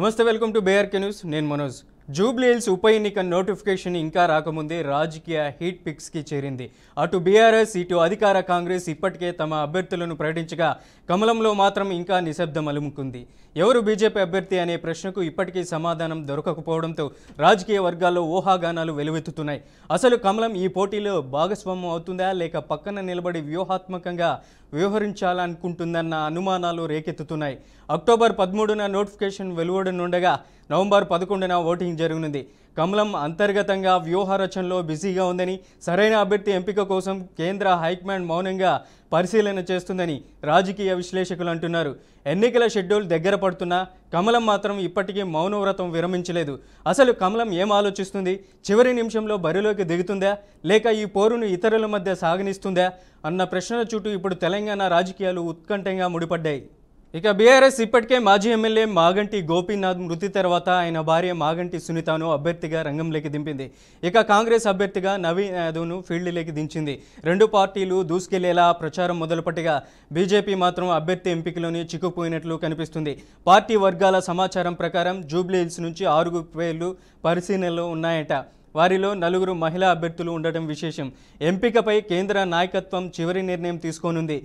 నమస్తే, welcome to బేఆర్కే news. నేను Manoj. Jubilee hills ఉప ఎన్నిక నోటిఫికేషన్ ఇంకా రాకముందే రాజకీయ హీట్ పిక్స్కి చేరింది. అటు బీఆర్ఎస్, ఇటు అధికార కాంగ్రెస్ ఇప్పటికే తమ అభ్యర్థులను ప్రకటించగా కమలంలో మాత్రం ఇంకా నిశ్శబ్దం అలుముకుంది. ఎవరు బీజేపీ అభ్యర్థి అనే ప్రశ్నకు ఇప్పటికీ సమాధానం దొరకకపోవడంతో రాజకీయ వర్గాల్లో ఊహాగానాలు వెలువెత్తుతున్నాయి. అసలు కమలం ఈ పోటీలో భాగస్వామ్యం అవుతుందా, లేక పక్కన నిలబడి వ్యూహాత్మకంగా వ్యవహరించాలనుకుంటుందన్న అనుమానాలు రేకెత్తుతున్నాయి. అక్టోబర్ 13న నోటిఫికేషన్ వెలువడనుండగా నవంబర్ 11న ఓటింగ్ జరగనుంది. కమలం అంతర్గతంగా వ్యూహ రచనలో బిజీగా ఉందని, సరైన అభ్యర్థి ఎంపిక కోసం కేంద్ర హైకమాండ్ మౌనంగా పరిశీలన చేస్తుందని రాజకీయ విశ్లేషకులు అంటున్నారు. ఎన్నికల షెడ్యూల్ దగ్గర పడుతున్నా కమలం మాత్రం ఇప్పటికీ మౌనవ్రతం విరమించలేదు. అసలు కమలం ఏం ఆలోచిస్తుంది? చివరి నిమిషంలో బరిలోకి దిగుతుందా, లేక ఈ పోరును ఇతరుల మధ్య సాగనిస్తుందా అన్న ప్రశ్నల చుట్టూ ఇప్పుడు తెలంగాణ రాజకీయాలు ఉత్కంఠంగా ముడిపడ్డాయి. ఇక బీఆర్ఎస్ ఇప్పటికే మాజీ ఎమ్మెల్యే మాగంటి గోపీనాథ్ మృతి తర్వాత ఆయన భార్య మాగంటి సునీతను అభ్యర్థిగా రంగంలోకి దింపింది. ఇక కాంగ్రెస్ అభ్యర్థిగా నవీన్ యాదవ్ను ఫీల్డ్లోకి దించింది. రెండు పార్టీలు దూసుకెళ్లేలా ప్రచారం మొదలుపెట్టగా బీజేపీ మాత్రం అభ్యర్థి ఎంపికలోనే చిక్కుపోయినట్లు కనిపిస్తుంది. పార్టీ వర్గాల సమాచారం ప్రకారం జూబ్లీ హిల్స్ నుంచి 6 పేర్లు పరిశీలనలో ఉన్నాయట. వారిలో 4 మహిళా అభ్యర్థులు ఉండటం విశేషం. ఎంపికపై కేంద్ర నాయకత్వం చివరి నిర్ణయం తీసుకోనుంది.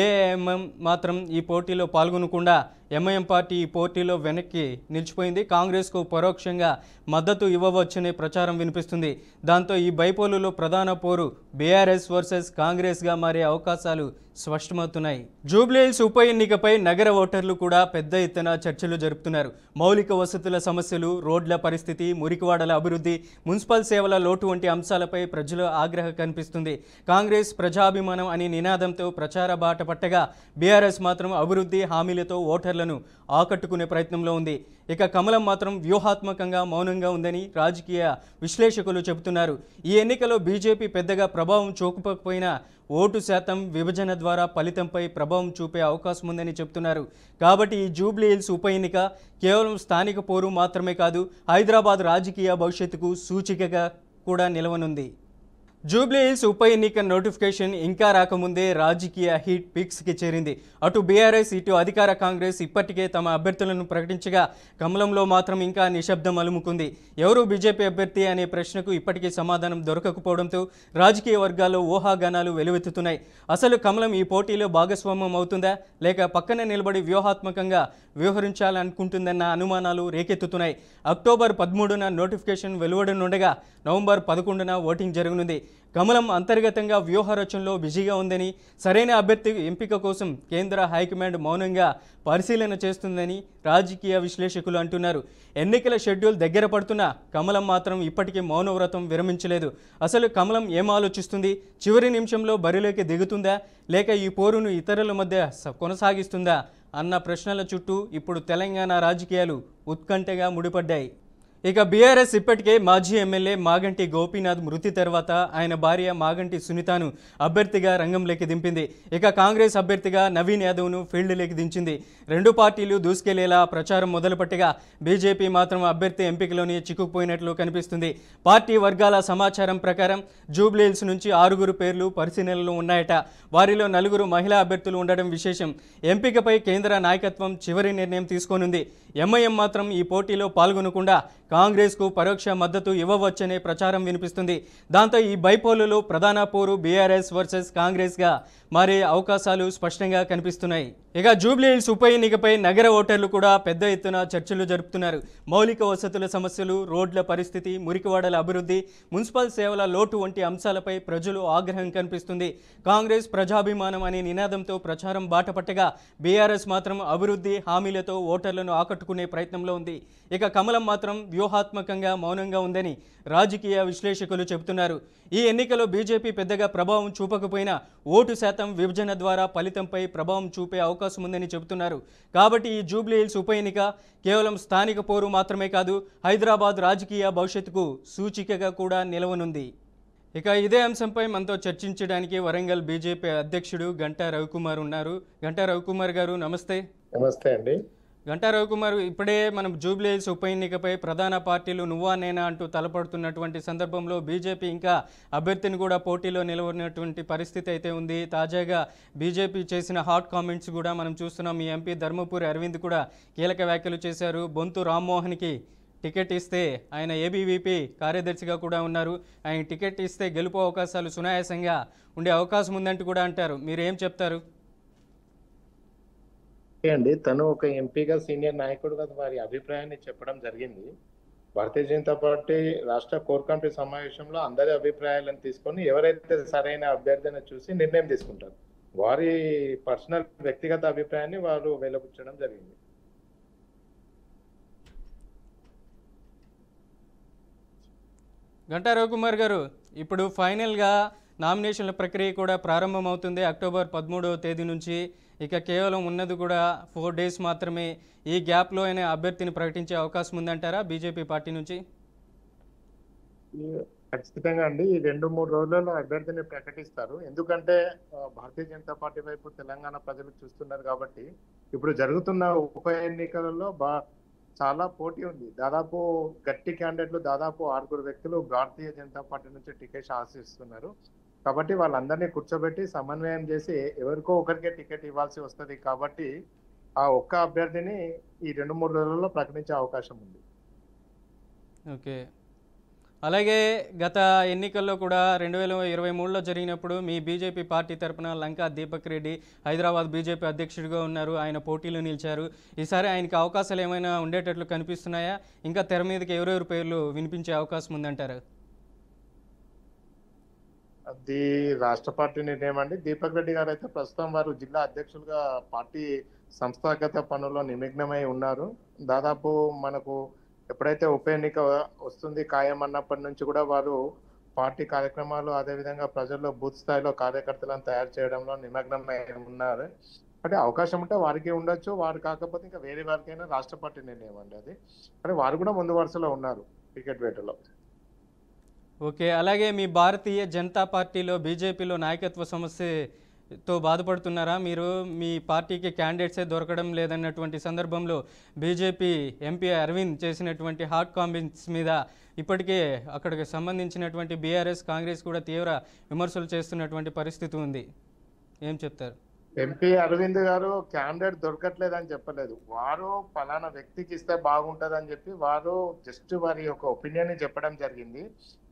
ఏఐఎంఎం మాత్రం ఈ పోటీలో పాల్గొనకుండా ఎంఐఎం పార్టీ ఈ పోటీలో వెనక్కి నిలిచిపోయింది. కాంగ్రెస్కు పరోక్షంగా మద్దతు ఇవ్వవచ్చనే ప్రచారం వినిపిస్తుంది. దాంతో ఈ బైపోలులో ప్రధాన పోరు బీఆర్ఎస్ వర్సెస్ కాంగ్రెస్గా మారే అవకాశాలు స్పష్టమవుతున్నాయి. జూబ్లీ హిల్స్ ఉప ఎన్నికపై నగర ఓటర్లు కూడా పెద్ద ఎత్తున చర్చలు జరుపుతున్నారు. మౌలిక వసతుల సమస్యలు, రోడ్ల పరిస్థితి, మురికివాడల అభివృద్ధి, మున్సిపల్ సేవల లోటు వంటి అంశాలపై ప్రజల ఆగ్రహం కనిపిస్తుంది. కాంగ్రెస్ ప్రజాభిమానం అనే నినాదంతో ప్రచార బాట పట్టగా బీఆర్ఎస్ మాత్రం అభివృద్ధి హామీలతో ఓటర్లను ఆకట్టుకునే ప్రయత్నంలో ఉంది. ఇక కమలం మాత్రం వ్యూహాత్మకంగా మౌనంగా ఉందని రాజకీయ విశ్లేషకులు చెబుతున్నారు. ఈ ఎన్నికలో బీజేపీ పెద్దగా ప్రభావం చూపకపోయినా ఓటు శాతం విభజన ద్వారా ఫలితంపై ప్రభావం చూపే అవకాశం ఉందని చెబుతున్నారు. కాబట్టి ఈ జూబ్లీ హిల్స్ ఉప ఎన్నిక కేవలం స్థానిక పోరు మాత్రమే కాదు, హైదరాబాద్ రాజకీయ భవిష్యత్తుకు సూచికగా కూడా నిలవనుంది. జూబ్లీ హిల్స్ ఉప ఎన్నిక నోటిఫికేషన్ ఇంకా రాకముందే రాజకీయ హీట్ పిక్స్కి చేరింది. అటు బీఆర్ఎస్, ఇటు అధికార కాంగ్రెస్ ఇప్పటికే తమ అభ్యర్థులను ప్రకటించగా కమలంలో మాత్రం ఇంకా నిశ్శబ్దం అలుముకుంది. ఎవరు బీజేపీ అభ్యర్థి అనే ప్రశ్నకు ఇప్పటికీ సమాధానం దొరకకపోవడంతో రాజకీయ వర్గాల్లో ఊహాగానాలు వెలువెత్తుతున్నాయి. అసలు కమలం ఈ పోటీలో భాగస్వామ్యం అవుతుందా, లేక పక్కన నిలబడి వ్యూహాత్మకంగా వ్యవహరించాలనుకుంటుందన్న అనుమానాలు రేకెత్తుతున్నాయి. అక్టోబర్ 13న నోటిఫికేషన్ వెలువడనుండగా నవంబర్ 11న ఓటింగ్ జరగనుంది. కమలం అంతర్గతంగా వ్యూహ రచనలో బిజీగా ఉందని, సరైన అభ్యర్థి ఎంపిక కోసం కేంద్ర హైకమాండ్ మౌనంగా పరిశీలన చేస్తుందని రాజకీయ విశ్లేషకులు అంటున్నారు. ఎన్నికల షెడ్యూల్ దగ్గర పడుతున్నా కమలం మాత్రం ఇప్పటికీ మౌనవ్రతం విరమించలేదు. అసలు కమలం ఏం ఆలోచిస్తుంది? చివరి నిమిషంలో బరిలోకి దిగుతుందా, లేక ఈ పోరును ఇతరుల మధ్య కొనసాగిస్తుందా అన్న ప్రశ్నల చుట్టూ ఇప్పుడు తెలంగాణ రాజకీయాలు ఉత్కంఠగా ముడిపడ్డాయి. ఇక బీఆర్ఎస్ ఇప్పటికే మాజీ ఎమ్మెల్యే మాగంటి గోపీనాథ్ మృతి తర్వాత ఆయన భార్య మాగంటి సునీతను అభ్యర్థిగా రంగంలోకి దింపింది. ఇక కాంగ్రెస్ అభ్యర్థిగా నవీన్ యాదవ్ను ఫీల్డ్లోకి దించింది. రెండు పార్టీలు దూసుకెళ్లేలా ప్రచారం మొదలుపెట్టగా బీజేపీ మాత్రం అభ్యర్థి ఎంపికలోనే చిక్కుకుపోయినట్లు కనిపిస్తుంది. పార్టీ వర్గాల సమాచారం ప్రకారం జూబ్లీ హిల్స్ నుంచి 6 పేర్లు పరిశీలనలో ఉన్నాయట. వారిలో 4 మహిళా అభ్యర్థులు ఉండడం విశేషం. ఎంపికపై కేంద్ర నాయకత్వం చివరి నిర్ణయం తీసుకోనుంది. ఎంఐఎం మాత్రం ఈ పోటీలో పాల్గొనకుండా కాంగ్రెస్కు పరోక్ష మద్దతు ఇవ్వవచ్చనే ప్రచారం వినిపిస్తుంది. దాంతో ఈ బైపోలులో ప్రధాన పోరు బీఆర్ఎస్ వర్సెస్ కాంగ్రెస్గా మారే అవకాశాలు స్పష్టంగా కనిపిస్తున్నాయి. ఇక జూబ్లీ హిల్స్ ఉప ఎన్నికపై నగర ఓటర్లు కూడా పెద్ద ఎత్తున చర్చలు జరుపుతున్నారు. మౌలిక వసతుల సమస్యలు, రోడ్ల పరిస్థితి, మురికివాడల అభివృద్ధి, మున్సిపల్ సేవల లోటు వంటి అంశాలపై ప్రజలు ఆగ్రహం కనిపిస్తుంది. కాంగ్రెస్ ప్రజాభిమానం అనే నినాదంతో ప్రచారం బాటపట్టగా బీఆర్ఎస్ మాత్రం అభివృద్ధి హామీలతో ఓటర్లను ఆకట్టుకునే ప్రయత్నంలో ఉంది. ఇక కమలం మాత్రం వ్యూహాత్మకంగా మౌనంగా ఉందని రాజకీయ విశ్లేషకులు చెబుతున్నారు. ఈ ఎన్నికలో బీజేపీ పెద్దగా ప్రభావం చూపకపోయినా ఓటు శాతం విభజన ద్వారా ఫలితంపై ప్రభావం చూపే అవకాశం ఉందని చెబుతున్నారు. కాబట్టి ఈ జూబ్లీ హిల్స్ ఉప ఎన్నిక కేవలం స్థానిక పోరు మాత్రమే కాదు, హైదరాబాద్ రాజకీయ భవిష్యత్తుకు సూచికగా కూడా నిలవనుంది. ఇక ఇదే అంశంపై మనతో చర్చించడానికి వరంగల్ బీజేపీ అధ్యక్షుడు గంటా రవికుమార్ ఉన్నారు. గంటా రవికుమార్ గారు, నమస్తే. నమస్తే అండి. గంటా రవికుమార్, ఇప్పుడే మనం జూబ్లీహిల్స్ ఉప ఎన్నికపై ప్రధాన పార్టీలు నువ్వా నేనా అంటూ తలపడుతున్నటువంటి సందర్భంలో బీజేపీ ఇంకా అభ్యర్థిని కూడా పోటీలో నిలవనటువంటి పరిస్థితి అయితే ఉంది. తాజాగా బీజేపీ చేసిన హాట్ కామెంట్స్ కూడా మనం చూస్తున్నాం. ఈ ఎంపీ ధర్మపురి అరవింద్ కూడా కీలక వ్యాఖ్యలు చేశారు. బొంతు రామ్మోహన్కి టికెట్ ఇస్తే, ఆయన ఏబీవీపీ కార్యదర్శిగా కూడా ఉన్నారు, ఆయన టికెట్ ఇస్తే గెలుపు అవకాశాలు సునాయాసంగా ఉండే అవకాశం ఉందంటూ కూడా అంటారు. మీరు ఏం చెప్తారు? అండి, తను ఒక ఎంపీగా సీనియర్ నాయకుడుగా వారి అభిప్రాయాన్ని చెప్పడం జరిగింది. భారతీయ జనతా పార్టీ రాష్ట్ర కోర్ కమిటీ సమావేశంలో అందరి అభిప్రాయాలను తీసుకొని ఎవరైతే సరైన అభ్యర్థిని చూసి నిర్ణయం తీసుకుంటారు. వారి పర్సనల్ వ్యక్తిగత అభిప్రాయాన్ని వారు వెలువచ్చడం జరిగింది. గంటా రవికుమార్ గారు, ఇప్పుడు ఫైనల్గా నామినేషన్ల ప్రక్రియ కూడా ప్రారంభమవుతుంది అక్టోబర్ 13వ తేదీ నుంచి. ఇక కేవలం ఉన్నది కూడా 4 డేస్ మాత్రమే. ఈ గ్యాప్లో అయినా అభ్యర్థిని ప్రకటించే అవకాశం ఉందంటారా బీజేపీ పార్టీ నుంచి? ఖచ్చితంగా అండి, ఈ 2-3 రోజులలో అభ్యర్థిని ప్రకటిస్తారు. ఎందుకంటే భారతీయ జనతా పార్టీ వైపు తెలంగాణ ప్రజలు చూస్తున్నారు కాబట్టి. ఇప్పుడు జరుగుతున్న ఉప ఎన్నికలలో చాలా పోటీ ఉంది. దాదాపు గట్టి క్యాండిడేట్లు దాదాపు 6 వ్యక్తులు భారతీయ జనతా పార్టీ నుంచి టికెట్ ఆశిస్తున్నారు. కాబట్టి వాళ్ళందరినీ కూర్చోబెట్టి సమన్వయం చేసి ఎవరికో ఒకరికే టికెట్ ఇవ్వాల్సి వస్తుంది. కాబట్టి ఆ ఒక్క అభ్యర్థిని ఈ 2-3 రోజుల్లో ప్రకటించే అవకాశం ఉంది. ఓకే. అలాగే గత ఎన్నికల్లో కూడా 2023లో జరిగినప్పుడు మీ బీజేపీ పార్టీ తరపున లంకా దీపక్ రెడ్డి హైదరాబాద్ బీజేపీ అధ్యక్షుడిగా ఉన్నారు, ఆయన పోటీలో నిలిచారు. ఈసారి ఆయనకి అవకాశాలు ఏమైనా ఉండేటట్లు కనిపిస్తున్నాయా? ఇంకా తెర మీదకి ఎవరెవరి పేర్లు వినిపించే అవకాశం ఉందంటారు? అది రాష్ట్ర పార్టీ నిర్ణయం అండి. దీపక్ రెడ్డి గారు అయితే ప్రస్తుతం వారు జిల్లా అధ్యక్షులుగా పార్టీ సంస్థాగత పనుల్లో నిమగ్నమై ఉన్నారు. దాదాపు మనకు ఎప్పుడైతే ఉప ఎన్నిక వస్తుంది ఖాయం అన్నప్పటి నుంచి కూడా వారు పార్టీ కార్యక్రమాలు, అదేవిధంగా ప్రజల్లో బూత్ స్థాయిలో కార్యకర్తలను తయారు చేయడంలో నిమగ్నమై ఉన్నారు. అంటే అవకాశం ఉంటే వారికి ఉండొచ్చు, వారు కాకపోతే ఇంకా వేరే వారికైనా రాష్ట్ర పార్టీ నిర్ణయం అండి అది. కానీ వారు కూడా ముందు వరుసలో ఉన్నారు టికెట్ వేటలో. ఓకే. అలాగే మీ భారతీయ జనతా పార్టీలో బీజేపీలో నాయకత్వ సమస్యతో బాధపడుతున్నారా? మీరు మీ పార్టీకి క్యాండిడేట్సే దొరకడం లేదన్నటువంటి సందర్భంలో బీజేపీ ఎంపీ అరవింద్ చేసినటువంటి హాట్ కామెంట్స్ మీద ఇప్పటికే అక్కడికి సంబంధించినటువంటి బీఆర్ఎస్, కాంగ్రెస్ కూడా తీవ్ర విమర్శలు చేస్తున్నటువంటి పరిస్థితి ఉంది. ఏం చెప్తారు? ఎంపీ అరవింద్ గారు క్యాండిడేట్ దొరకట్లేదని చెప్పలేదు. వారు ఫలానా వ్యక్తికి ఇస్తే బాగుంటది అని చెప్పి వారు జస్ట్ వారి యొక్క ఒపీనియన్ చెప్పడం జరిగింది.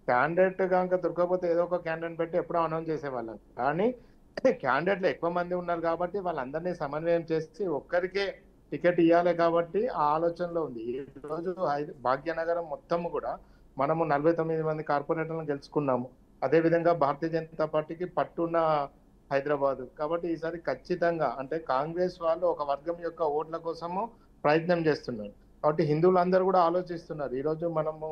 క్యాండిడేట్ కనుక దొరకకపోతే ఏదో ఒక క్యాండిడేట్ పెట్టి ఎప్పుడో అనౌన్స్ చేసేవాళ్ళం. కానీ క్యాండిడేట్లు ఎక్కువ మంది ఉన్నారు కాబట్టి వాళ్ళందరినీ సమన్వయం చేసి ఒక్కరికే టికెట్ ఇవ్వాలి కాబట్టి ఆ ఆలోచనలో ఉంది. ఈ రోజు భాగ్యనగరం మొత్తం కూడా మనము 49 మంది కార్పొరేటర్లను గెలుచుకున్నాము. అదేవిధంగా భారతీయ జనతా పార్టీకి పట్టున్న హైదరాబాద్. కాబట్టి ఈసారి ఖచ్చితంగా అంటే కాంగ్రెస్ వాళ్ళు ఒక వర్గం యొక్క ఓట్ల కోసము ప్రయత్నం చేస్తున్నారు. కాబట్టి హిందువులందరూ కూడా ఆలోచిస్తున్నారు. ఈరోజు మనము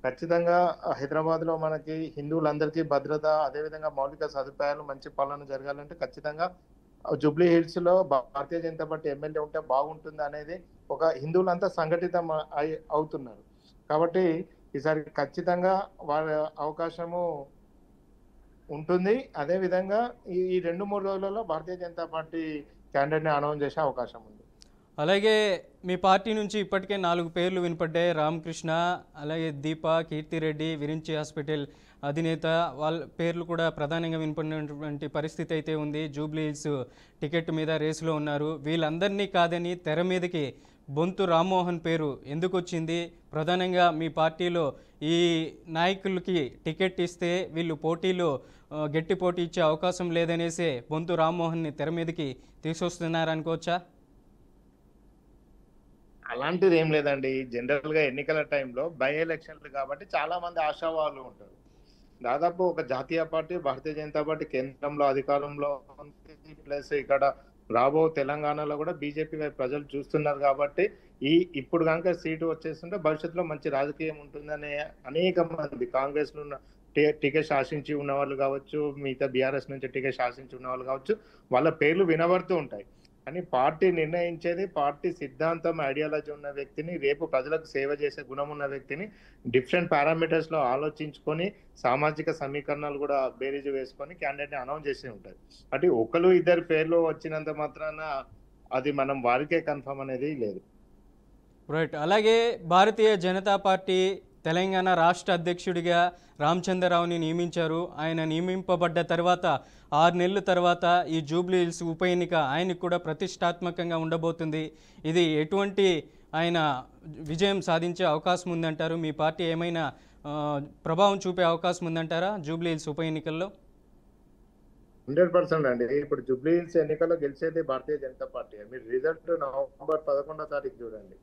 ఖచ్చితంగా హైదరాబాద్ లో మనకి హిందువులందరికీ భద్రత, అదేవిధంగా మౌలిక సదుపాయాలు, మంచి పాలన జరగాలంటే ఖచ్చితంగా జూబ్లీ హిల్స్ లో భారతీయ జనతా పార్టీ ఎమ్మెల్యే ఉంటే బాగుంటుంది అనేది ఒక హిందువులంతా సంఘటితం అవుతున్నారు. కాబట్టి ఈసారి ఖచ్చితంగా వారి అవకాశము ఉంటుంది. అదేవిధంగా ఈ 2-3 రోజులలో భారతీయ జనతా పార్టీ క్యాండిడేట్ ని అనౌన్స్ చేసే అవకాశం ఉంది. అలాగే మీ పార్టీ నుంచి ఇప్పటికే 4 పేర్లు వినపడ్డాయి. రామకృష్ణ, అలాగే దీప, కీర్తిరెడ్డి, విరించి హాస్పిటల్ అధినేత, వాళ్ళ పేర్లు కూడా ప్రధానంగా వినపడినటువంటి పరిస్థితి అయితే ఉంది. జూబ్లీ హిల్స్ టికెట్ మీద రేసులో ఉన్నారు. వీళ్ళందరినీ కాదని తెర మీదకి బొంతు రామ్మోహన్ పేరు ఎందుకు వచ్చింది? ప్రధానంగా మీ పార్టీలో ఈ నాయకులకి టికెట్ ఇస్తే వీళ్ళు పోటీలో గట్టి పోటీ ఇచ్చే అవకాశం లేదనేసే బొంతు రామ్మోహన్ని తెర మీదకి తీసుకొస్తున్నారనుకోవచ్చా? అలాంటిది ఏం లేదండి. జనరల్ గా ఎన్నికల టైంలో బై ఎలక్షన్లు కాబట్టి చాలా మంది ఆశావాహులు ఉంటారు. దాదాపు ఒక జాతీయ పార్టీ భారతీయ జనతా పార్టీ కేంద్రంలో అధికారంలో ఉంది. ప్లస్ ఇక్కడ రాబో తెలంగాణలో కూడా బీజేపీ వైపు ప్రజలు చూస్తున్నారు కాబట్టి ఇప్పుడు కనుక సీటు వచ్చేస్తుంటే భవిష్యత్తులో మంచి రాజకీయం ఉంటుందనే అనేక మంది కాంగ్రెస్ లో ఉన్న టికెట్ ఆశించి ఉన్న వాళ్ళు కావచ్చు, మిగతా బీఆర్ఎస్ నుంచి టికెట్ ఆశించి ఉన్న వాళ్ళు కావచ్చు, వాళ్ళ పేర్లు వినబడుతూ ఉంటాయి. కానీ పార్టీ నిర్ణయించేది పార్టీ సిద్ధాంతం, ఐడియాలజీ ఉన్న వ్యక్తిని, రేపు ప్రజలకు సేవ చేసే గుణం ఉన్న వ్యక్తిని డిఫరెంట్ పారామీటర్స్ లో ఆలోచించుకొని సామాజిక సమీకరణాలు కూడా బేరీజు వేసుకొని క్యాండిడేట్ ని అనౌన్స్ చేసి ఉంటారు. అంటే ఒకరు ఇద్దరు పేర్లు వచ్చినంత మాత్రాన అది మనం వారికే కన్ఫర్మ్ అనేది లేదు. రైట్. అలాగే భారతీయ జనతా పార్టీ తెలంగాణ రాష్ట్ర అధ్యక్షుడిగా రామచంద్రరావుని నియమించారు. ఆయన నియమింపబడ్డ తర్వాత 6 నెలల తర్వాత ఈ జూబ్లీ హిల్స్ ఉప ఎన్నిక ఆయనకు కూడా ప్రతిష్టాత్మకంగా ఉండబోతుంది. ఇది ఎటువంటి ఆయన విజయం సాధించే అవకాశం ఉందంటారు? మీ పార్టీ ఏమైనా ప్రభావం చూపే అవకాశం ఉందంటారా జూబ్లీ హిల్స్ ఉప ఎన్నికల్లో? 100% అండి. ఇప్పుడు జూబ్లీ హిల్స్ ఎన్నికల్లో గెలిచేది భారతీయ జనతా పార్టీ. మీరు రిజల్ట్ నవంబర్ 11వ తారీఖు చూడండి.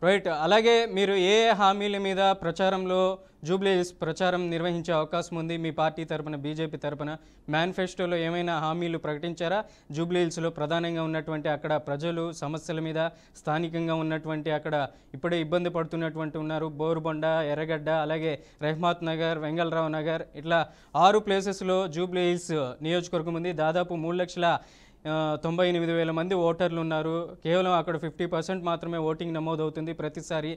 రైట్. అలాగే మీరు ఏ హామీల మీద ప్రచారంలో జూబ్లీ హిల్స్ ప్రచారం నిర్వహించే అవకాశం ఉంది? మీ పార్టీ తరపున, బీజేపీ తరపున మేనిఫెస్టోలో ఏమైనా హామీలు ప్రకటించారా? జూబ్లీ హిల్స్లో ప్రధానంగా ఉన్నటువంటి అక్కడ ప్రజలు సమస్యల మీద, స్థానికంగా ఉన్నటువంటి అక్కడ ఇప్పుడే ఇబ్బంది పడుతున్నటువంటి ఉన్నారు బోరుబండ, ఎర్రగడ్డ, అలాగే రెహమాత్ నగర్, వెంగళరావు నగర్, ఇట్లా 6 ప్లేసెస్లో జూబ్లీ హిల్స్ నియోజకవర్గం ఉంది. దాదాపు 3,98,000 మంది ఓటర్లు ఉన్నారు. కేవలం అక్కడ 50% మాత్రమే ఓటింగ్ నమోదవుతుంది ప్రతిసారి.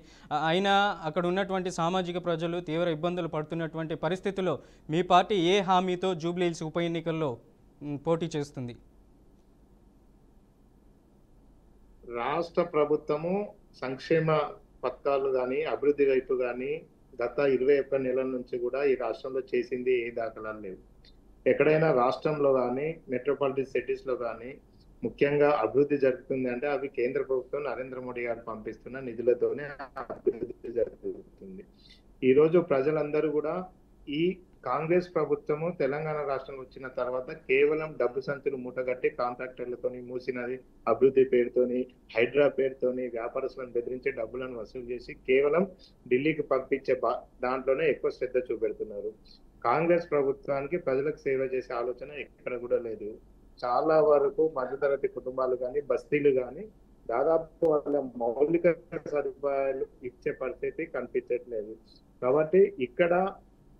అయినా అక్కడ ఉన్నటువంటి సామాజిక ప్రజలు తీవ్ర ఇబ్బందులు పడుతున్నటువంటి పరిస్థితుల్లో మీ పార్టీ ఏ హామీతో జూబ్లీ హిల్స్ ఉప ఎన్నికల్లో పోటీ చేస్తుంది? రాష్ట్ర ప్రభుత్వము సంక్షేమ పథకాలు కానీ, అభివృద్ధి వైపు కానీ గత 21 నెలల నుంచి కూడా ఈ రాష్ట్రంలో చేసింది ఏ దాఖలాలు లేవు. ఎక్కడైనా రాష్ట్రంలో కానీ, మెట్రోపాలిటన్ సిటీస్ లో కానీ ముఖ్యంగా అభివృద్ధి జరుగుతుంది అంటే అవి కేంద్ర ప్రభుత్వం నరేంద్ర మోడీ గారు పంపిస్తున్న నిధులతోనే అభివృద్ధి జరుగుతుంది. ఈ రోజు ప్రజలందరూ కూడా ఈ కాంగ్రెస్ ప్రభుత్వము తెలంగాణ రాష్ట్రం వచ్చిన తర్వాత కేవలం డబ్బు సంచులు మూటగట్టి కాంట్రాక్టర్లతోని మూసినది, అభివృద్ధి పేరుతోని, హైడ్రా పేరుతోని వ్యాపారస్తులను బెదిరించి డబ్బులను వసూలు చేసి కేవలం ఢిల్లీకి పంపించే దాంట్లోనే ఎక్కువ శ్రద్ధ చూపెడుతున్నారు. కాంగ్రెస్ ప్రభుత్వానికి ప్రజలకు సేవ చేసే ఆలోచన ఎక్కడ కూడా లేదు. చాలా వరకు మధ్యతరగతి కుటుంబాలు కానీ, బస్తీలు కానీ దాదాపు వాళ్ళ మౌలిక సదుపాయాలు ఇచ్చే పరిస్థితి కనిపించట్లేదు. కాబట్టి ఇక్కడ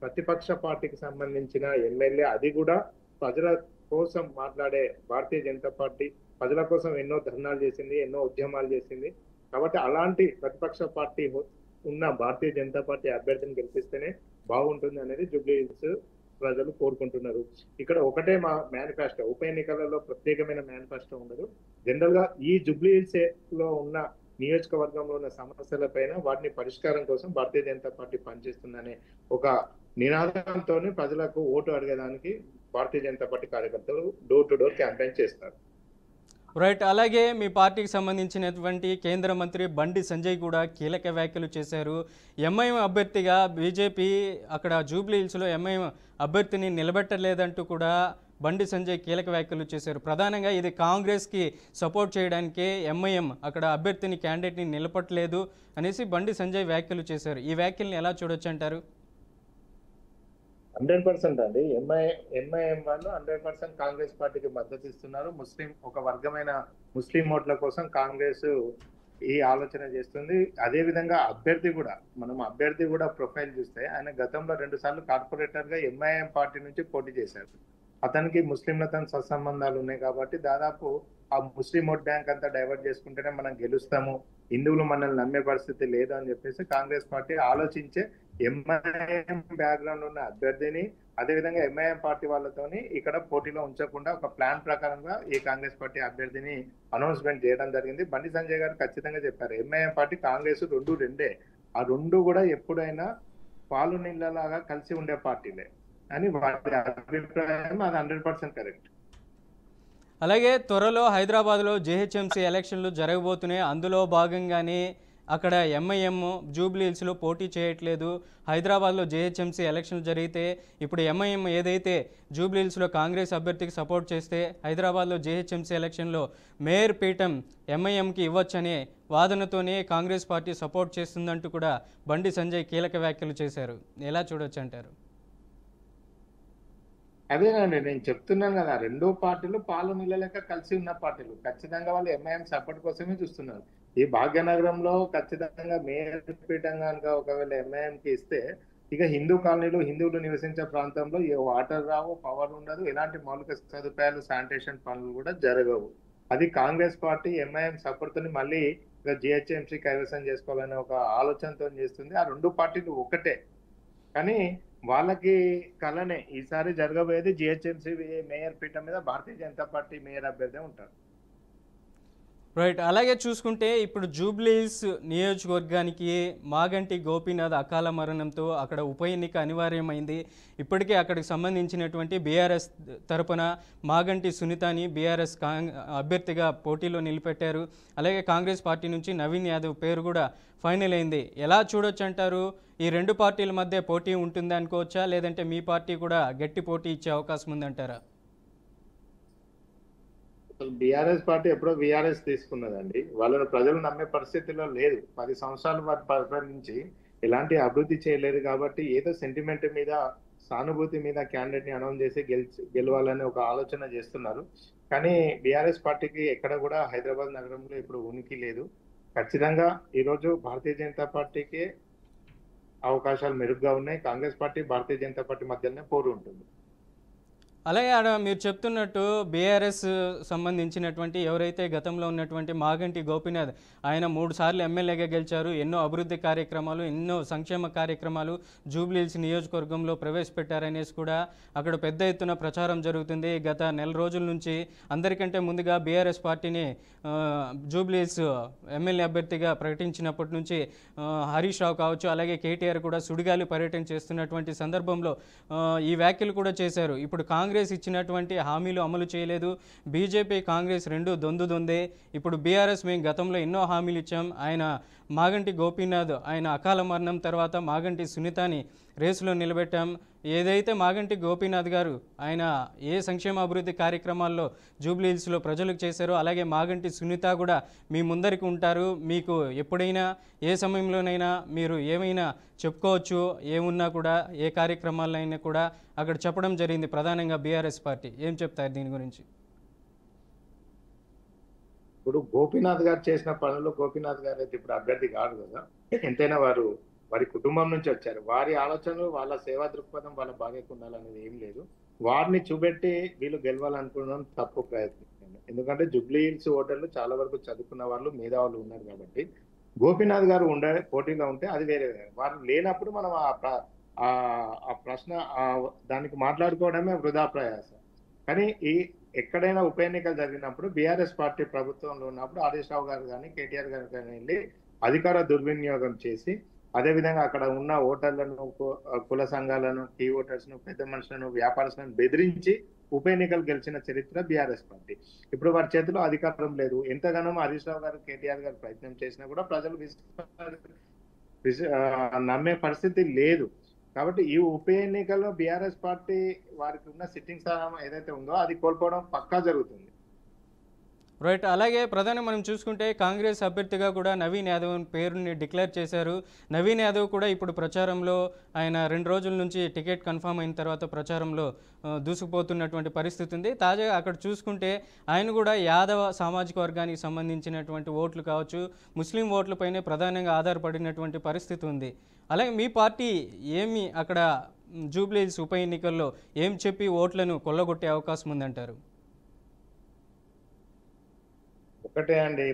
ప్రతిపక్ష పార్టీకి సంబంధించిన ఎమ్మెల్యే, అది కూడా ప్రజల కోసం మాట్లాడే భారతీయ జనతా పార్టీ ప్రజల కోసం ఎన్నో ధర్నాలు చేసింది, ఎన్నో ఉద్యమాలు చేసింది. కాబట్టి అలాంటి ప్రతిపక్ష పార్టీ ఉన్న భారతీయ జనతా పార్టీ అభ్యర్థిని గెలిపిస్తేనే బాగుంటుంది అనేది జూబ్లీ హిల్స్ ప్రజలు కోరుకుంటున్నారు. ఇక్కడ ఒకటే మా మేనిఫెస్టో, ఉప ఎన్నికలలో ప్రత్యేకమైన మేనిఫెస్టో ఉండదు. జనరల్ గా ఈ జూబ్లీ హిల్స్ లో ఉన్న నియోజకవర్గంలో ఉన్న సమస్యల పైన వాటిని పరిష్కారం కోసం భారతీయ జనతా పార్టీ పనిచేస్తుందనే ఒక నినాదంతో ప్రజలకు ఓటు అడగడానికి భారతీయ జనతా పార్టీ కార్యకర్తలు డోర్ టు డోర్ క్యాంపెయిన్ చేస్తారు. రైట్. అలాగే మీ పార్టీకి సంబంధించినటువంటి కేంద్ర మంత్రి బండి సంజయ్ కూడా కీలక వ్యాఖ్యలు చేశారు. ఎంఐఎం అభ్యర్థిగా బీజేపీ అక్కడ జూబ్లీ హిల్స్లో ఎంఐఎం అభ్యర్థిని నిలబెట్టలేదంటూ కూడా బండి సంజయ్ కీలక వ్యాఖ్యలు చేశారు. ప్రధానంగా ఇది కాంగ్రెస్కి సపోర్ట్ చేయడానికే ఎంఐఎం అక్కడ అభ్యర్థిని, క్యాండిడేట్ని నిలబట్టలేదు అనేసి బండి సంజయ్ వ్యాఖ్యలు చేశారు. ఈ వ్యాఖ్యల్ని ఎలా చూడొచ్చు అంటారు? 100% అండి. ఎంఐఎం వాళ్ళు 100% కాంగ్రెస్ పార్టీకి మద్దతు ఇస్తున్నారు. ఒక వర్గమైన ముస్లిం ఓట్ల కోసం కాంగ్రెస్ ఈ ఆలోచన చేస్తుంది. అదే విధంగా అభ్యర్థి కూడా ప్రొఫైల్ చూస్తే ఆయన గతంలో 2 సార్లు కార్పొరేటర్ గా ఎంఐఎం పార్టీ నుంచి పోటీ చేశారు. అతనికి ముస్లింలతో సత్సంబంధాలు ఉన్నాయి కాబట్టి దాదాపు ఆ ముస్లిం ఓట్ బ్యాంక్ అంతా డైవర్ట్ చేసుకుంటేనే మనం గెలుస్తాము, హిందువులు మనల్ని నమ్మే పరిస్థితి లేదు అని చెప్పేసి కాంగ్రెస్ పార్టీ ఆలోచించే ఎంఐఎం బ్యాక్గ్రౌండ్ ఉన్న అభ్యర్థిని, అదేవిధంగా ఎంఐఎం పార్టీ వాళ్ళతోని ఇక్కడ పోటీలో ఉంచకుండా ఒక ప్లాన్ ప్రకారంగా ఈ కాంగ్రెస్ పార్టీ అభ్యర్థిని అనౌన్స్మెంట్ చేయడం జరిగింది. బండి సంజయ్ గారు ఖచ్చితంగా చెప్పారు, ఎంఐఎం పార్టీ కాంగ్రెస్ రెండే, ఆ రెండు కూడా ఎప్పుడైనా పాలు నీళ్ళలాగా కలిసి ఉండే పార్టీలే అని వారి అభిప్రాయం. అది 100% కరెక్ట్. అలాగే త్వరలో హైదరాబాద్లో జేహెచ్ఎంసీ ఎలక్షన్లు జరగబోతున్నాయి. అందులో భాగంగానే అక్కడ ఎంఐఎం జూబ్లీ హిల్స్లో పోటీ చేయట్లేదు. హైదరాబాద్లో జేహెచ్ఎంసీ ఎలక్షన్లు జరిగితే ఇప్పుడు ఎంఐఎం ఏదైతే జూబ్లీ హిల్స్లో కాంగ్రెస్ అభ్యర్థికి సపోర్ట్ చేస్తే హైదరాబాద్లో జేహెచ్ఎంసీ ఎలక్షన్లో మేయర్ పీఠం ఎంఐఎంకి ఇవ్వచ్చనే వాదనతోనే కాంగ్రెస్ పార్టీ సపోర్ట్ చేస్తుందంటూ కూడా బండి సంజయ్ కీలక వ్యాఖ్యలు చేశారు. ఎలా చూడొచ్చు అంటారు? అదేనండి నేను చెప్తున్నాను కదా, 2 పార్టీలు పాలు నీళ్ళలేక కలిసి ఉన్న పార్టీలు. ఖచ్చితంగా వాళ్ళు ఎంఐఎం సపోర్ట్ కోసమే చూస్తున్నారు. ఈ భాగ్యనగరంలో ఖచ్చితంగా మేయర్ పీఠం కనుక ఒకవేళ ఎంఐఎంకి ఇస్తే ఇక హిందూ కాలనీలు, హిందువులు నివసించే ప్రాంతంలో ఏ వాటర్ రావు, పవర్ ఉండదు, ఎలాంటి మౌలిక సదుపాయాలు, శానిటేషన్ పనులు కూడా జరగవు. అది కాంగ్రెస్ పార్టీ ఎంఐఎం సపోర్ట్ తోని మళ్ళీ జిహెచ్ఎంసీ కైవసం చేసుకోవాలనే ఒక ఆలోచనతో చేస్తుంది. ఆ 2 పార్టీలు ఒకటే, కానీ వాళ్ళకి కలనే ఈసారి జరగబోయేది జిహెచ్ఎంసీ మేయర్ పీఠం మీద భారతీయ జనతా పార్టీ మేయర్ అభ్యర్థి ఉంటారు. రైట్. అలాగే చూసుకుంటే ఇప్పుడు జూబ్లీహిల్స్ నియోజకవర్గానికి మాగంటి గోపీనాథ్ అకాల మరణంతో అక్కడ ఉప ఎన్నిక అనివార్యమైంది. ఇప్పటికే అక్కడికి సంబంధించినటువంటి బీఆర్ఎస్ తరపున మాగంటి సునీతని బీఆర్ఎస్ అభ్యర్థిగా పోటీలో నిలబెట్టారు. అలాగే కాంగ్రెస్ పార్టీ నుంచి నవీన్ యాదవ్ పేరు కూడా ఫైనల్ అయింది. ఎలా చూడొచ్చు అంటారు? ఈ రెండు పార్టీల మధ్య పోటీ ఉంటుంది అనుకోవచ్చా, లేదంటే మీ పార్టీ కూడా గట్టి పోటీ ఇచ్చే అవకాశం ఉందంటారా? అసలు బీఆర్ఎస్ పార్టీ ఎప్పుడో బీఆర్ఎస్ తీసుకున్నదండి. వాళ్ళని ప్రజలు నమ్మే పరిస్థితిలో లేదు. 10 సంవత్సరాల వారి పరిపాలించి ఎలాంటి అభివృద్ధి చేయలేదు కాబట్టి ఏదో సెంటిమెంట్ మీద, సానుభూతి మీద క్యాండిడేట్ ని అనౌన్స్ చేసి గెలవాలని ఒక ఆలోచన చేస్తున్నారు. కానీ బీఆర్ఎస్ పార్టీకి ఎక్కడ కూడా హైదరాబాద్ నగరంలో ఇప్పుడు ఉనికి లేదు. ఖచ్చితంగా ఈరోజు భారతీయ జనతా పార్టీకి అవకాశాలు మెరుగ్గా ఉన్నాయి. కాంగ్రెస్ పార్టీ, భారతీయ జనతా పార్టీ మధ్యలోనే పోరు ఉంటుంది. అలాగే ఆడ మీరు చెప్తున్నట్టు బీఆర్ఎస్ సంబంధించినటువంటి ఎవరైతే గతంలో ఉన్నటువంటి మాగంటి గోపీనాథ్, ఆయన 3 సార్లు ఎమ్మెల్యేగా గెలిచారు. ఎన్నో అభివృద్ధి కార్యక్రమాలు, ఎన్నో సంక్షేమ కార్యక్రమాలు జూబ్లీహిల్స్ నియోజకవర్గంలో ప్రవేశపెట్టారనేసి కూడా అక్కడ పెద్ద ఎత్తున ప్రచారం జరుగుతుంది. గత నెల రోజుల నుంచి అందరికంటే ముందుగా బీఆర్ఎస్ పార్టీని జూబ్లీహిల్స్ ఎమ్మెల్యే అభ్యర్థిగా ప్రకటించినప్పటి నుంచి హరీష్ రావు కావచ్చు, అలాగే కేటీఆర్ కూడా సుడిగాలి పర్యటన చేస్తున్నటువంటి సందర్భంలో ఈ వ్యాఖ్యలు కూడా చేశారు. ఇప్పుడు కాంగ్రెస్ ఇచ్చినటువంటి హామీలు అమలు చేయలేదు. బీజేపీ, కాంగ్రెస్ రెండు దొందే. ఇప్పుడు బీఆర్ఎస్ మేము గతంలో ఎన్నో హామీలు ఇచ్చాం. ఆయన మాగంటి గోపీనాథ్ ఆయన అకాల మరణం తర్వాత మాగంటి సునీతని రేసులో నిలబెట్టాం. ఏదైతే మాగంటి గోపీనాథ్ గారు ఆయన ఏ సంక్షేమ అభివృద్ధి కార్యక్రమాల్లో జూబ్లీహిల్స్లో ప్రజలకు చేశారో, అలాగే మాగంటి సునీత కూడా మీ ముందరికి ఉంటారు. మీకు ఎప్పుడైనా ఏ సమయంలోనైనా మీరు ఏమైనా చెప్పుకోవచ్చు. ఏమున్నా కూడా, ఏ కార్యక్రమాల్లో అయినా కూడా అక్కడ చెప్పడం జరిగింది ప్రధానంగా బీఆర్ఎస్ పార్టీ. ఏం చెప్తారు దీని గురించి? ఇప్పుడు గోపీనాథ్ గారు చేసిన పనులు, గోపీనాథ్ గారు అయితే ఇప్పుడు అభ్యర్థి కాదు కదా. ఎంతైనా వారి కుటుంబం నుంచి వచ్చారు. వారి ఆలోచనలు, వాళ్ళ సేవా దృక్పథం వాళ్ళ బాధ్యత ఉండాలనేది ఏం లేదు. వారిని చూపెట్టి వీళ్ళు గెలవాలనుకోవడం తప్పు ప్రయత్నం. ఎందుకంటే జూబ్లీహిల్స్ ఓటర్లు చాలా వరకు చదువుకున్న వాళ్ళు, మేధావులు ఉన్నారు కాబట్టి గోపీనాథ్ గారు పోటీలో ఉంటే అది వేరే. వారు లేనప్పుడు మనం ఆ ప్రశ్న దానికి మాట్లాడుకోవడమే వృధా ప్రయాసం. కానీ ఎక్కడైనా ఉప ఎన్నికలు జరిగినప్పుడు బీఆర్ఎస్ పార్టీ ప్రభుత్వంలో ఉన్నప్పుడు హరీష్ రావు గారు కానీ, కేటీఆర్ గారు కానీ వెళ్ళి అధికార దుర్వినియోగం చేసి, అదేవిధంగా అక్కడ ఉన్న ఓటర్లను, కుల సంఘాలను, కీ ఓటర్స్ ను, పెద్ద మనుషులను, వ్యాపారస్తులను బెదిరించి ఉప ఎన్నికలు గెలిచిన చరిత్ర బీఆర్ఎస్ పార్టీ. ఇప్పుడు వారి చేతిలో అధికారం లేదు. ఎంతగానో హరీష్ రావు గారు, కేటీఆర్ గారు ప్రయత్నం చేసినా కూడా ప్రజలు నమ్మే పరిస్థితి లేదు. కాబట్టి ఈ ఉప ఎన్నికల్లో బీఆర్ఎస్ పార్టీ వారికి ఉన్న సిట్టింగ్ స్థానం ఏదైతే ఉందో అది కోల్పోవడం పక్కా జరుగుతుంది. రైట్. అలాగే ప్రధాని మనం చూసుకుంటే కాంగ్రెస్ అభ్యర్థిగా కూడా నవీన్ యాదవ్ పేరుని డిక్లేర్ చేశారు. నవీన్ యాదవ్ కూడా ఇప్పుడు ప్రచారంలో ఆయన 2 రోజుల నుంచి టికెట్ కన్ఫర్మ్ అయిన తర్వాత ప్రచారంలో దూసుకుపోతున్నటువంటి పరిస్థితి ఉంది. తాజాగా అక్కడ చూసుకుంటే ఆయన కూడా యాదవ సామాజిక వర్గానికి సంబంధించినటువంటి ఓట్లు కావచ్చు, ముస్లిం ఓట్లపైనే ప్రధానంగా ఆధారపడినటువంటి పరిస్థితి ఉంది. అలాగే మీ పార్టీ ఏమి అక్కడ జూబ్లీహిల్స్ ఉప ఎన్నికల్లో ఏం చెప్పి ఓట్లను కొల్లగొట్టే అవకాశం ఉందంటారు? ఒకటే అండి,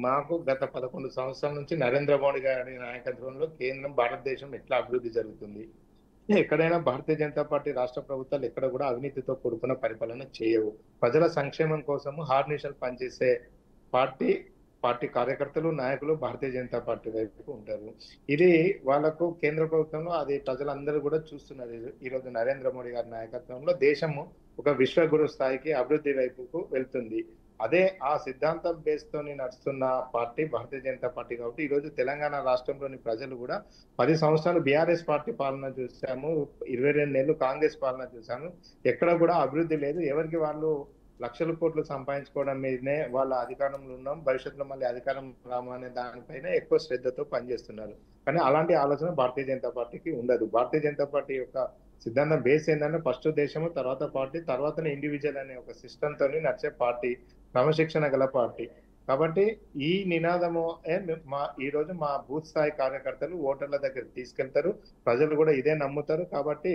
మాకు గత 11 సంవత్సరాల నుంచి నరేంద్ర మోడీ గారి నాయకత్వంలో కేంద్రం, భారతదేశం ఎట్లా అభివృద్ధి జరుగుతుంది. ఎక్కడైనా భారతీయ జనతా పార్టీ రాష్ట్ర ప్రభుత్వాలు ఎక్కడ కూడా అవినీతితో కూడుకున్న పరిపాలన చేయవు. ప్రజల సంక్షేమం కోసము హార్నిషల్ పనిచేసే పార్టీ కార్యకర్తలు, నాయకులు భారతీయ జనతా పార్టీ వైపు ఉంటారు. ఇది వాళ్ళకు కేంద్ర ప్రభుత్వంలో అది ప్రజలందరూ కూడా చూస్తున్నారు. ఈరోజు నరేంద్ర మోడీ గారి నాయకత్వంలో దేశము ఒక విశ్వగురు స్థాయికి అభివృద్ధి వైపుకు వెళ్తుంది. అదే ఆ సిద్ధాంతం బేస్ తోని నడుస్తున్న పార్టీ భారతీయ జనతా పార్టీ. కాబట్టి ఈరోజు తెలంగాణ రాష్ట్రంలోని ప్రజలు కూడా 10 సంవత్సరాలు బీఆర్ఎస్ పార్టీ పాలన చూసాము, 22 నెలలు కాంగ్రెస్ పాలన చూసాము. ఎక్కడ కూడా అభివృద్ధి లేదు. ఎవరికి వాళ్ళు లక్షల కోట్లు సంపాదించుకోవడం మీదనే వాళ్ళ అధికారంలో ఉన్నాం, భవిష్యత్తులో మళ్ళీ అధికారం రాము అనే దానిపైన ఎక్కువ శ్రద్ధతో పనిచేస్తున్నారు. కానీ అలాంటి ఆలోచన భారతీయ జనతా పార్టీకి ఉండదు. భారతీయ జనతా పార్టీ యొక్క సిద్ధాంతం బేస్ ఏంటంటే ఫస్ట్ దేశము, తర్వాత పార్టీ, తర్వాతనే ఇండివిజువల్ అనే ఒక సిస్టమ్ తోని నడిచే పార్టీ, క్రమశిక్షణ గల పార్టీ. కాబట్టి ఈ నినాదము ఈ రోజు మా బూత్ స్థాయి కార్యకర్తలు ఓటర్ల దగ్గర తీసుకెళ్తారు. ప్రజలు కూడా ఇదే నమ్ముతారు. కాబట్టి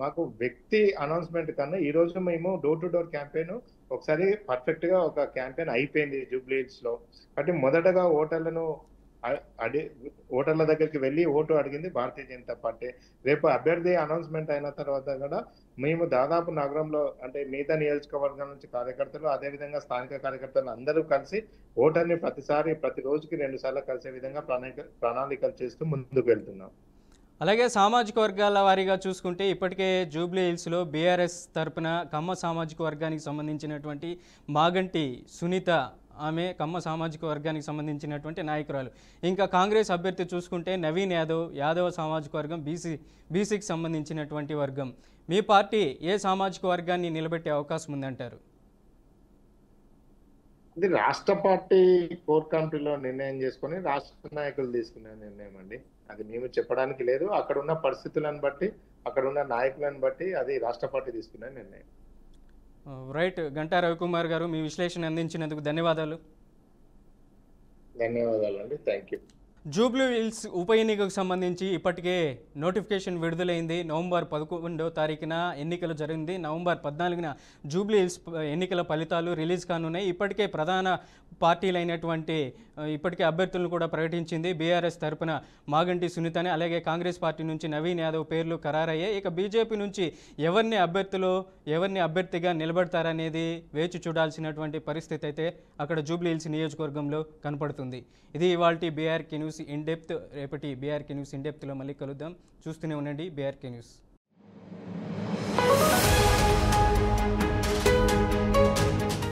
మాకు వ్యక్తి అనౌన్స్మెంట్ కన్నా ఈ రోజు మేము డోర్ టు డోర్ క్యాంపెయిన్ ఒకసారి పర్ఫెక్ట్ గా ఒక క్యాంపెయిన్ అయిపోయింది జూబ్లీహిల్స్ లో. కాబట్టి మొదటగా ఓటర్లను అడి ఓటర్ల దగ్గరికి వెళ్ళి ఓటు అడిగింది భారతీయ జనతా పార్టీ. రేపు అభ్యర్థి అనౌన్స్మెంట్ అయిన తర్వాత కూడా మేము దాదాపు నగరంలో అంటే మిగతా నియోజకవర్గం నుంచి కార్యకర్తలు, అదేవిధంగా స్థానిక కార్యకర్తలు అందరూ కలిసి ఓటర్ని ప్రతి రోజుకి 2 సార్లు కలిసే విధంగా ప్రణాళికలు చేస్తూ ముందుకు వెళ్తున్నాం. అలాగే సామాజిక వర్గాల వారీగా చూసుకుంటే ఇప్పటికే జూబ్లీ హిల్స్లో బీఆర్ఎస్ తరపున కమ్మ సామాజిక వర్గానికి సంబంధించినటువంటి మాగంటి సునీత, ఆమె కమ్మ సామాజిక వర్గానికి సంబంధించినటువంటి నాయకురాలు. ఇంకా కాంగ్రెస్ అభ్యర్థి చూసుకుంటే నవీన్ యాదవ్, యాదవ సామాజిక వర్గం, బీసీకి సంబంధించినటువంటి వర్గం. మీ పార్టీ ఏ సామాజిక వర్గాన్ని నిలబెట్టే అవకాశం ఉందంటారు? ఇది రాష్ట్ర పార్టీ కోర్ కమిటీలో నిర్ణయం చేసుకొని రాష్ట్ర నాయకులు తీసుకునే నిర్ణయం అండి. అది మేము చెప్పడానికి లేదు. అక్కడ ఉన్న పరిస్థితులను బట్టి, అక్కడ ఉన్న నాయకులను బట్టి అది రాష్ట్ర పార్టీ తీసుకునే నిర్ణయం. రైట్. గంటా రవికుమార్ గారు, మీ విశ్లేషణ అందించినందుకు ధన్యవాదాలు. ధన్యవాదాలండి. Thank you. జూబ్లీ హిల్స్ ఉప ఎన్నికకు సంబంధించి ఇప్పటికే నోటిఫికేషన్ విడుదలైంది. నవంబర్ 11వ తారీఖున ఎన్నికలు జరిగింది. నవంబర్ 14న జూబ్లీ హిల్స్ ఎన్నికల ఫలితాలు రిలీజ్ కానున్నాయి. ఇప్పటికే ప్రధాన పార్టీలైనటువంటి ఇప్పటికే అభ్యర్థులను కూడా ప్రకటించింది. బీఆర్ఎస్ తరపున మాగంటి సునీతని, అలాగే కాంగ్రెస్ పార్టీ నుంచి నవీన్ యాదవ్ పేర్లు ఖరారయ్యాయి. ఇక బీజేపీ నుంచి ఎవరిని అభ్యర్థిగా నిలబెడతారనేది వేచి చూడాల్సినటువంటి పరిస్థితి అయితే అక్కడ జూబ్లీ హిల్స్ నియోజకవర్గంలో కనపడుతుంది. ఇది ఇవాల్టి బీఆర్కే న్యూస్ ఇన్ డెప్త్. రేపటి బీఆర్కే న్యూస్ ఇన్ డెప్త్లో మళ్ళీ కలుద్దాం. చూస్తూనే ఉండండి బీఆర్కే న్యూస్.